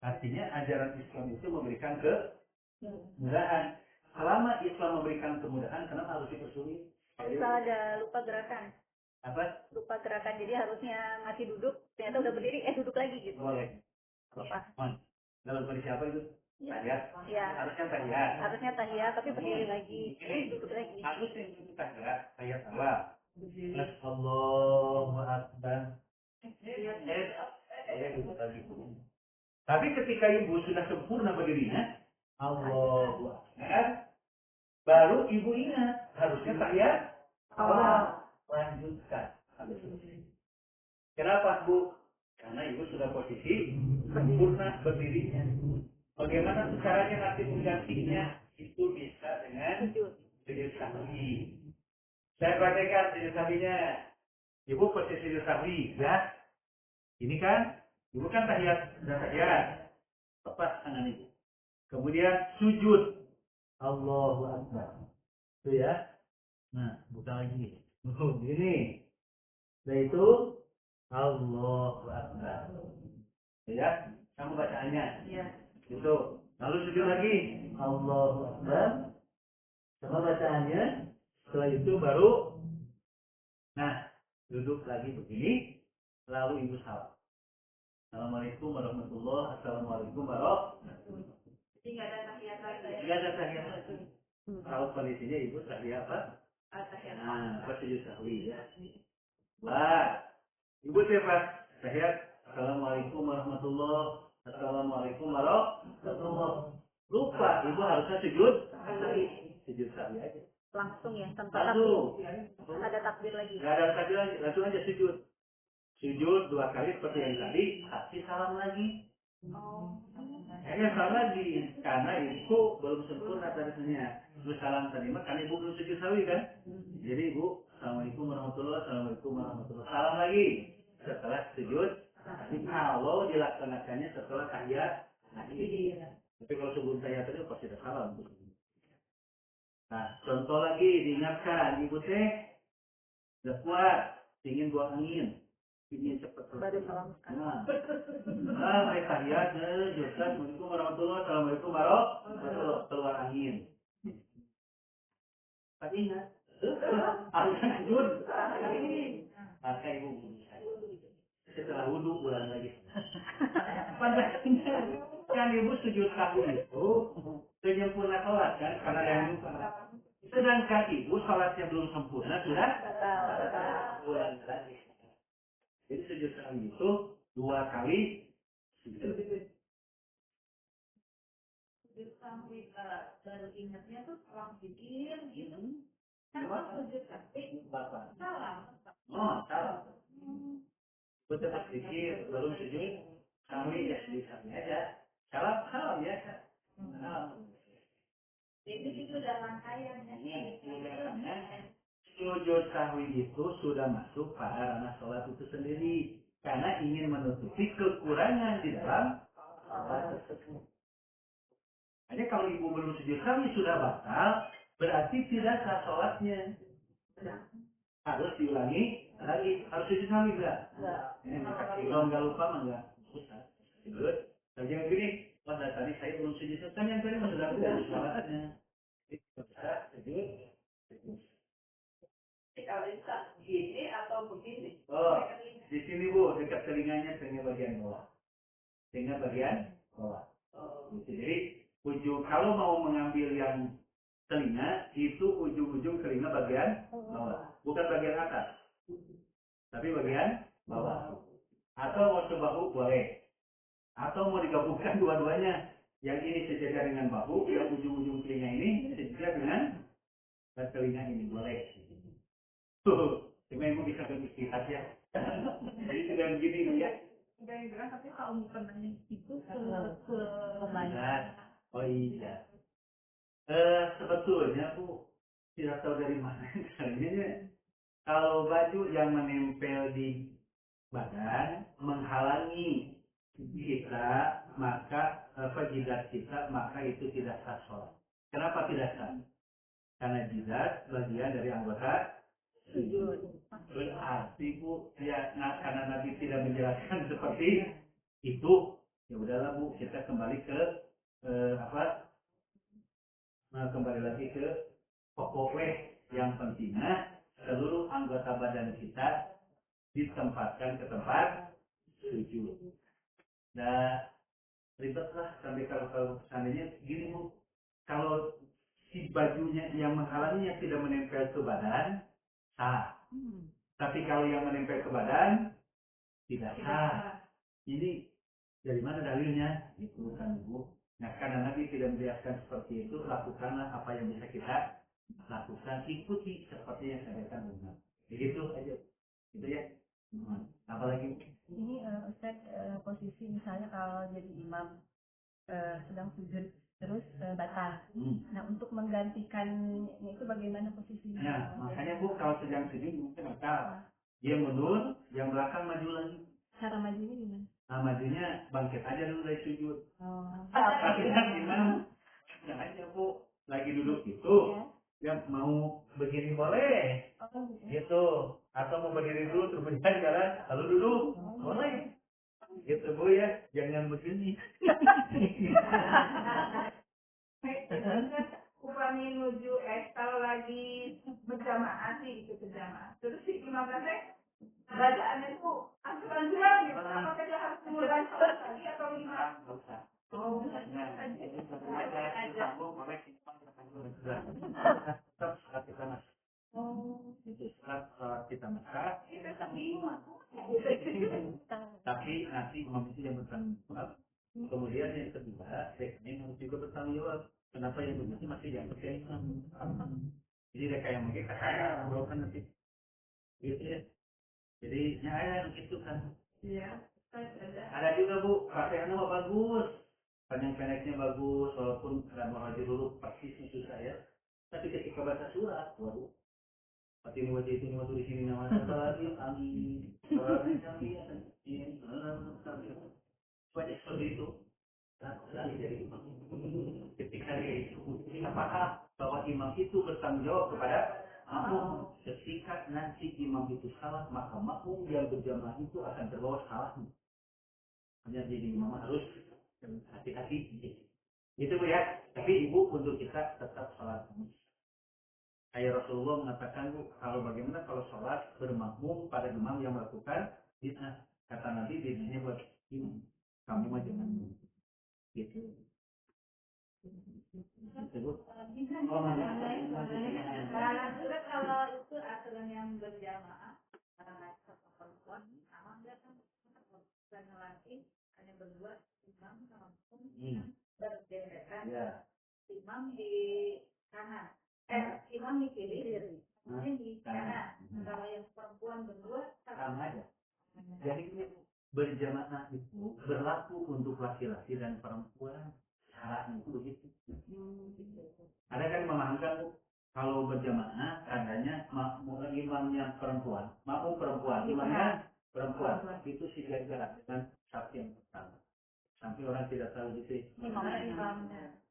Artinya ajaran Islam itu memberikan kemudahan. Selama Islam memberikan kemudahan, kenapa harus dipersulit? Misal ada lupa gerakan. Apa? Lupa gerakan, jadi harusnya masih duduk, ternyata udah berdiri, duduk lagi gitu. Boleh. Lupa. Dalam kondisi apa itu? Tahiyat. Ya. Harusnya tahiyat. Harusnya tahiyat, tapi berdiri lagi, duduk lagi. Harusnya itu tahiyat. Tahiyat Allah. Allahu Akbar. Tapi ketika ibu sudah sempurna berdirinya, Allahu Akbar, baru ibu ingat harusnya tahiyat Allah. Lanjutkan. Kenapa Bu? Karena ibu sudah posisi sempurna berdirinya. Bagaimana caranya nanti menggantinya? Itu bisa dengan sujud sahwi. Saya praktekkan sujud sahwinya. Ibu posisi sujud sahwi, ya. Ini kan, ibu kan tahiyat dan tahiyat. Lepas tangan ibu. Kemudian sujud. Allahu Akbar. Itu ya. Nah, buka lagi. Ini. Nah itu Allahu Akbar. Ya, kamu bacaannya. Iya. Itu. Lalu sujud lagi. Allahu Akbar. Sama bacaannya. Setelah itu baru, nah, duduk lagi begini. Lalu ibu salam. Assalamualaikum warahmatullahi wabarakatuh. Assalamualaikum warahmatullahi wabarakatuh. Jadi nggak ada tahiyat lagi. Nggak ada tahiyat lagi. Kalau kondisinya ibu tahiyat apa? Tahiyat. Nah, sujud sahwi ya. Wah, ibu siapa? Tahiyat. Assalamualaikum warahmatullahi wabarakatuh. Assalamualaikum warahmatullahi wabarakatuh. Lupa, ibu harusnya sujud sahwi. Sujud sahwi aja. Langsung ya, tanpa takbir. Ada takbir lagi. Nggak ada takbir lagi, langsung aja sujud. Sujud 2 kali seperti yang tadi, kasih salam lagi. Akhirnya salam lagi, karena ibu belum sempurna tadinya. Terus salam tadi mah, karena ibu belum sujud sawi kan. Jadi ibu, Assalamualaikum warahmatullahi wabarakatuh. Assalamualaikum warahmatullahi wabarakatuh. Salam lagi setelah sujud. Tapi kalau dilaksanakannya setelah tahiyat, tapi kalau sebelum tahiyat tadi pasti ada salam. Nah, contoh lagi diingatkan, ibu teh udah kuat, ingin buang angin. Ingin cepat Baru salam sekarang. Baik tahiyat, Assalamualaikum warahmatullahi wabarakatuh. Assalamualaikum warahmatullahi wabarakatuh. Keluar angin. Tapi ingat, akan sujud. Maka ibu setelah wudhu ulang lagi. Padahal kan ibu sujud sahwi itu penyempurna sholat kan, karena yang lupa. Sedangkan ibu sholatnya belum sempurna sudah ulang lagi. Jadi sujud sahwi itu 2 kali sujud. Sujud sahwi baru ingatnya tuh setelah zikir gitu. Kan sujud sahwi salam. Oh, salam. Betul zikir belum sujud sahwi ya sujud sahwi aja. Salam ya. Salam. Itu udah rangkaian ya. Sujud sahwi itu sudah masuk pada ranah sholat itu sendiri. Karena ingin menutupi kekurangan di dalam sholat tersebut. Hanya kalau ibu belum sujud sahwi sudah batal, berarti tidak sah sholatnya. Harus diulangi lagi. Harus sujud sahwi enggak? Kalau nggak lupa mah enggak. Sujud. Tapi jangan gini, pada tadi saya belum sujud sahwi, yang tadi sudah ada sholatnya. Bisa sujud. Kalau gini atau begini? Oh, di sini Bu, dekat telinganya, telinga bagian bawah. Telinga bagian bawah. Jadi ujung kalau mau mengambil yang telinga itu ujung-ujung telinga bagian bawah, bukan bagian atas, tapi bagian bawah. Atau mau coba bahu boleh, atau mau digabungkan dua-duanya. Yang ini sejajar dengan bahu, yang ujung-ujung telinga ini sejajar dengan dan telinga ini boleh. Tuh, cuma ibu bisa beristirahat ya. Jadi sudah begini ya. Udah yang bilang tapi kalau mukanya itu ke Benar. Oh iya. Sebetulnya Bu tidak tahu dari mana caranya. Kalau baju yang menempel di badan menghalangi kita, maka jidat kita, maka itu tidak sah sholat. Kenapa tidak sah? Karena jidat bagian dari anggota sujud. Berarti Bu, ya, karena Nabi tidak menjelaskan seperti itu, ya udahlah Bu, kita kembali ke kembali lagi ke pokoknya yang pentingnya seluruh anggota badan kita ditempatkan ke tempat sujud. Nah, ribetlah sampai kalau seandainya gini Bu, kalau si bajunya yang menghalanginya tidak menempel ke badan, sah. Tapi kalau yang menempel ke badan, tidak sah. Ini dari mana dalilnya? Itu kan Bu. Nah, karena Nabi tidak menjelaskan seperti itu, lakukanlah apa yang bisa kita lakukan, ikuti seperti yang saya katakan benar. Begitu aja. Gitu ya. Apalagi ini Ustaz, posisi misalnya kalau jadi imam sedang sujud terus batal. Nah, untuk menggantikannya itu bagaimana posisinya? Nah, makanya Bu kalau sedang sujud mungkin batal. Dia mundur, yang belakang maju lagi. Cara majunya gimana? Nah, majunya bangkit aja dulu dari sujud. Oh. Tapi kan imam, nah aja Bu, lagi duduk itu, ya mau begini boleh, gitu. Atau mau berdiri dulu terus berjalan, lalu duduk, boleh. Gitu Bu ya, jangan begini. Upami menuju kalau lagi berjamaah sih ikut berjamaah. Terus si imam nanti bacaannya tuh anjuran-anjuran gitu. Apakah dia harus mulai sholat lagi atau gimana? Oh, Tetap saat kita masuk. Itu saat kita masuk. Tapi nanti imam itu yang bertanggung jawab. Kemudian yang kedua, ini harus juga bertanggung jawab. Kenapa yang begitu masih yang pakai imam? Jadi mereka yang mungkin katanya kan nanti gitu ya. Jadi ya gitu kan. Iya. Ada juga Bu, pakaiannya mah bagus. Panjang pendeknya bagus, walaupun ada merajut dulu persisnya susah ya. Tapi ketika baca surat, waduh, pasti ini wajah itu, ini waktu di sini nama siapa lagi, amin. Kalau kami ya, ini, banyak seperti itu. Nah, jadi ketika dia itu, kita paham bahwa imam itu bertanggung jawab kepada makmum. Ketika nanti imam itu salah, maka makmum yang berjamaah itu akan terbawa salahnya. Hanya jadi imam harus hati-hati. Gitu Bu ya. Tapi Ibu untuk kita tetap sholat. Kayak Rasulullah mengatakan Bu, kalau bagaimana kalau sholat bermakmum pada imam yang melakukan bid'ah. Kata Nabi bid'ahnya buat imam. Kamu mah jangan gitu. Kalau itu aturan yang berjamaah satu perempuan sama enggak kan bukan laki hanya berdua imam sama berdempetan imam di kanan imam di kiri imam di kanan kalau yang perempuan berdua sama aja. Jadi berjamaah itu berlaku untuk laki-laki dan perempuan. Syaratnya itu begitu. Ada kan memahamkan kalau berjamaah adanya imamnya perempuan, makmum perempuan, imamnya perempuan. Itu sejajar dengan saf yang pertama. Sampai orang tidak tahu gitu.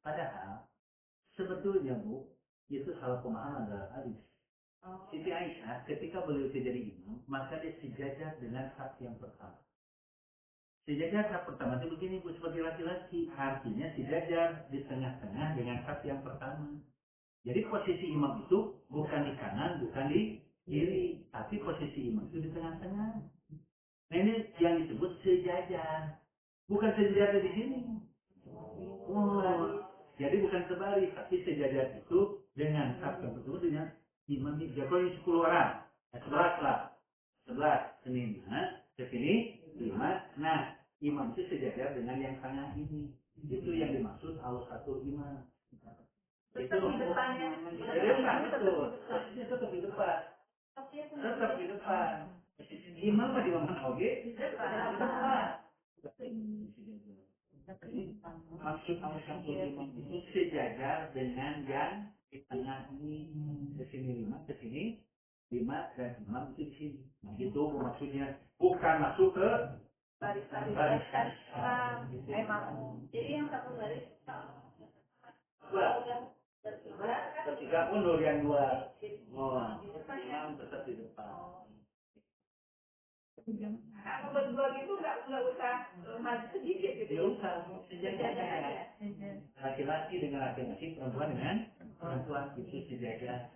Padahal sebetulnya Bu, itu salah pemahaman dalam hadis. Siti Aisyah ketika beliau jadi imam, maka dia sejajar dengan saf yang pertama. Sejajar saf pertama itu begini Bu, seperti laki-laki, artinya sejajar di tengah-tengah dengan saf yang pertama. Jadi posisi imam itu bukan di kanan, bukan di kiri, tapi posisi imam itu di tengah-tengah. Nah ini yang disebut sejajar, bukan sejajar di sini. Jadi bukan terbalik, tapi sejajar itu dengan saf yang pertama dengan imam ini. Jadi 10 orang, 11 lah, 11 sini, ke sini 5. Nah, imam itu sejajar dengan yang tengah ini. Itu yang dimaksud al-fatul imam. Itu di depannya. Di depan betul. Posisinya tetap di depan. Tetap di depan. Imam mah di mana oke? Di depan. Maksud al-syamsul imam itu sejajar dengan yang di tengah ini. Ke sini 5, ke sini 5, dan imam itu di sini. Nah, itu maksudnya. Bukan masuk ke barisan. Jadi yang satu baris Ketiga mundur yang 2. Oh, imam tetap di depan. kalau berdua gitu nggak usah maju sedikit gitu. Ya usah, sejajar aja. Laki-laki dengan laki-laki, perempuan dengan perempuan itu sejajar.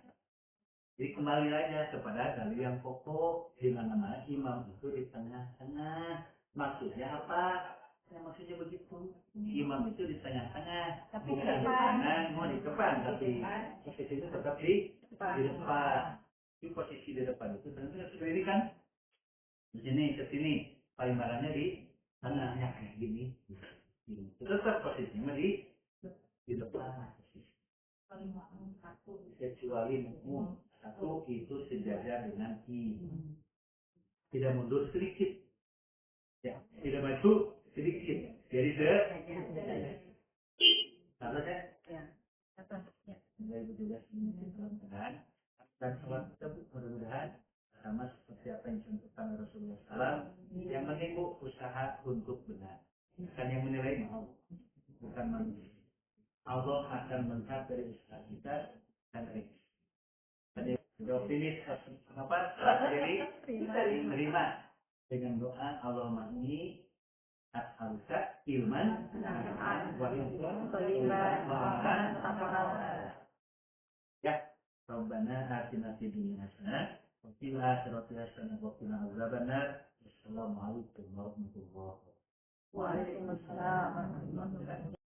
Jadi kembali aja kepada dalil yang pokok, di mana imam itu di tengah-tengah. Maksudnya apa? Ya, maksudnya begitu. Imam itu di tengah-tengah, bukan di kanan, mau di depan, tapi posisi itu tetap di depan. Di posisi di depan itu tentunya seperti ini kan? Di sini ke sini, palimarannya di tengahnya kayak gini. Tetap posisinya di depan. Kecuali makmum satu itu sejajar dengan i, tidak mundur sedikit, ya, tidak maju sedikit, jadi harusnya dari juga mudah-mudahan dan sholat kita mudah-mudahan sama seperti apa yang dicontohkan Rasulullah SAW. Yang penting bu usaha untuk benar, bukan yang menilai mau, bukan manusia. Allah akan melihat dari usaha kita dan dari optimis apa jadi terima dengan doa Allahumma inni as'aluka ilman nafi'an wa rizqan thayyiban wa amalan mutaqabbalan. Ya, Rabbana atina fid dunya hasanah wa fil akhirati hasanah wa qina adzabannar. Assalamualaikum warahmatullahi wabarakatuh. Waalaikumsalam warahmatullahi wabarakatuh.